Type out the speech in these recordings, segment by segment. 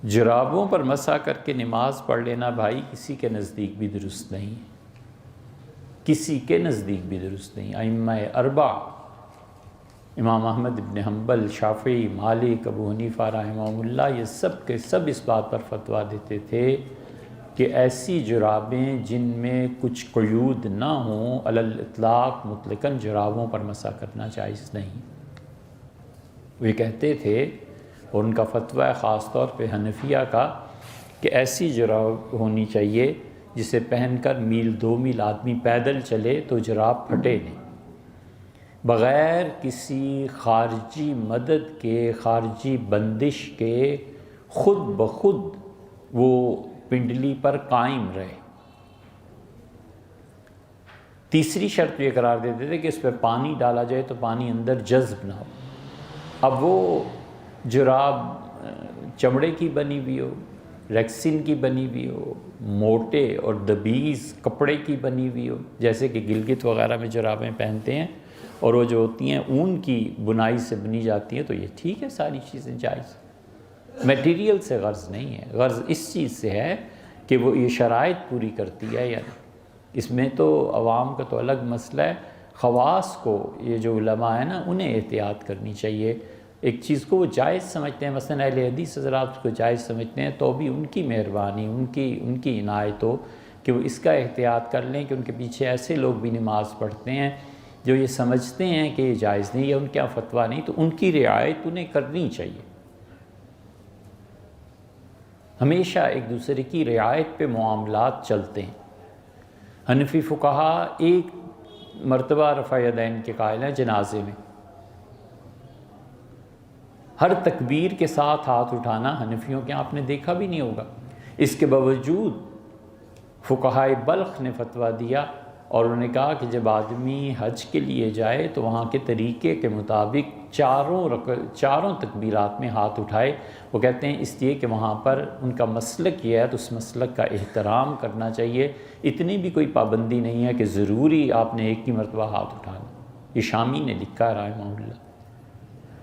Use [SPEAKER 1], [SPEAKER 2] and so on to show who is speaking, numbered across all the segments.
[SPEAKER 1] جرابوں پر مسح کر کے نماز پڑھ لینا بھائی کسی کے نزدیک بھی درست نہیں ہے، کسی کے نزدیک بھی درست نہیں۔ ائمہ اربعہ امام احمد بن حنبل، شافعی، مالک، ابو حنیفہ رحمہم اللہ، یہ سب کے سب اس بات پر فتویٰ دیتے تھے کہ ایسی جرابیں جن میں کچھ قیود نہ ہوں علی الاطلاق مطلقاً جرابوں پر مسح کرنا جائز نہیں۔ وہ کہتے تھے، اور ان کا فتویٰ ہے خاص طور پہ حنفیہ کا، کہ ایسی جراب ہونی چاہیے جسے پہن کر میل 2 میل آدمی پیدل چلے تو جراب پھٹے نہیں، بغیر کسی خارجی مدد کے، خارجی بندش کے، خود بخود وہ پنڈلی پر قائم رہے۔ تیسری شرط یہ قرار دیتے تھے کہ اس پہ پانی ڈالا جائے تو پانی اندر جذب نہ ہو۔ اب وہ جراب چمڑے کی بنی ہوئی ہو، ریکسن کی بنی ہوئی ہو، موٹے اور دبیز کپڑے کی بنی ہوئی ہو، جیسے کہ گلگت وغیرہ میں جرابیں پہنتے ہیں، اور وہ جو ہوتی ہیں اون کی بنائی سے بنی جاتی ہیں، تو یہ ٹھیک ہے، ساری چیزیں جائز۔ میٹیریل سے غرض نہیں ہے، غرض اس چیز سے ہے کہ وہ یہ شرائط پوری کرتی ہے یا نہیں۔ اس میں تو عوام کا تو الگ مسئلہ ہے، خواص کو یہ جو علماء ہیں نا انہیں احتیاط کرنی چاہیے۔ ایک چیز کو وہ جائز سمجھتے ہیں، مثلا اہل حدیث حضرات اس کو جائز سمجھتے ہیں، تو بھی ان کی مہربانی، ان کی عنایت ہو کہ وہ اس کا احتیاط کر لیں کہ ان کے پیچھے ایسے لوگ بھی نماز پڑھتے ہیں جو یہ سمجھتے ہیں کہ یہ جائز نہیں ہے، ان کا فتویٰ نہیں، تو ان کی رعایت انہیں کرنی چاہیے۔ ہمیشہ ایک دوسرے کی رعایت پہ معاملات چلتے ہیں۔ حنفی فقہا ایک مرتبہ رفع یدین کے قائل ہیں جنازے میں، ہر تکبیر کے ساتھ ہاتھ اٹھانا حنفیوں کے آپ نے دیکھا بھی نہیں ہوگا۔ اس کے باوجود فقہائے بلخ نے فتویٰ دیا اور انہوں نے کہا کہ جب آدمی حج کے لیے جائے تو وہاں کے طریقے کے مطابق چاروں تکبیرات میں ہاتھ اٹھائے۔ وہ کہتے ہیں اس لیے کہ وہاں پر ان کا مسلک یہ ہے تو اس مسلک کا احترام کرنا چاہیے، اتنی بھی کوئی پابندی نہیں ہے کہ ضروری آپ نے ایک ہی مرتبہ ہاتھ اٹھانا۔ یہ شامی نے لکھا ہے رحمہ اللہ۔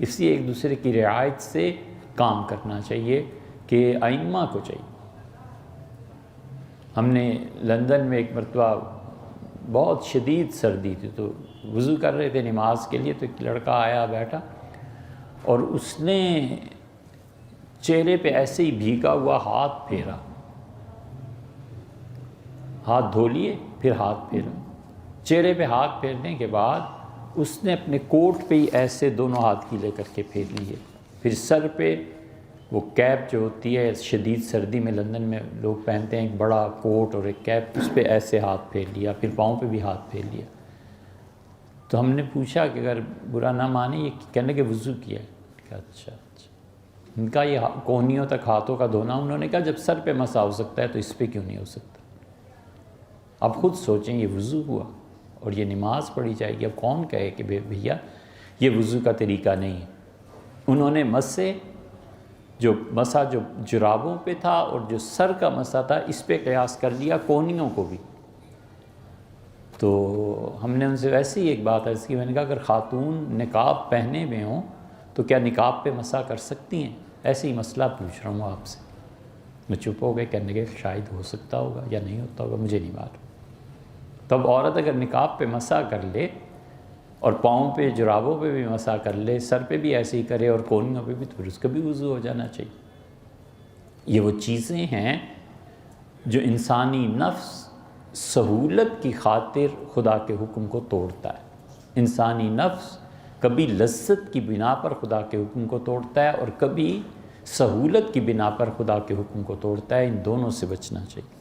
[SPEAKER 1] اس لیے ایک دوسرے کی رعایت سے کام کرنا چاہیے کہ ائمہ کو چاہیے۔ ہم نے لندن میں ایک مرتبہ بہت شدید سردی تھی تو وضو کر رہے تھے نماز کے لیے، تو ایک لڑکا آیا بیٹھا اور اس نے چہرے پہ ایسے ہی بھیگا ہوا ہاتھ پھیرا، ہاتھ دھو لیے پھر ہاتھ پھیرا۔ چہرے پہ ہاتھ پھیرنے کے بعد اس نے اپنے کوٹ پہ ہی ایسے دونوں ہاتھ گیلے کر کے پھیر لیے، پھر سر پہ وہ کیپ جو ہوتی ہے شدید سردی میں لندن میں لوگ پہنتے ہیں، ایک بڑا کوٹ اور ایک کیپ، اس پہ ایسے ہاتھ پھیر لیا، پھر پاؤں پہ بھی ہاتھ پھیر لیا۔ تو ہم نے پوچھا کہ اگر برا نہ مانے یہ کہنے کہ وضو کیا ہے؟ کہ اچھا ان کا یہ کونیوں تک ہاتھوں کا دھونا، انہوں نے کہا جب سر پہ مسا ہو سکتا ہے تو اس پہ کیوں نہیں ہو سکتا؟ اب خود سوچیں، یہ وضو ہوا اور یہ نماز پڑھی جائے گی، اب کون کہے کہ بھیا یہ وضو کا طریقہ نہیں ہے؟ انہوں نے مسا جو جرابوں پہ تھا اور جو سر کا مسا تھا اس پہ قیاس کر لیا، کونیوں کو بھی۔ تو ہم نے ان سے ویسے ہی ایک بات عرض کی، میں نے کہا اگر خاتون نقاب پہنے ہوئے ہوں تو کیا نقاب پہ مسا کر سکتی ہیں؟ ایسے ہی مسئلہ پوچھ رہا ہوں آپ سے۔ میں چپ ہو گئے، کہنے کہ شاید ہو سکتا ہوگا یا نہیں ہوتا ہوگا، مجھے نہیں معلوم۔ تب عورت اگر نقاب پہ مسا کر لے اور پاؤں پہ جرابوں پہ بھی مسا کر لے، سر پہ بھی ایسے ہی کرے اور کونیوں پہ بھی، تو پھر اس کا بھی وضو ہو جانا چاہیے۔ یہ وہ چیزیں ہیں جو انسانی نفس سہولت کی خاطر خدا کے حکم کو توڑتا ہے۔ انسانی نفس کبھی لذت کی بنا پر خدا کے حکم کو توڑتا ہے اور کبھی سہولت کی بنا پر خدا کے حکم کو توڑتا ہے، ان دونوں سے بچنا چاہیے۔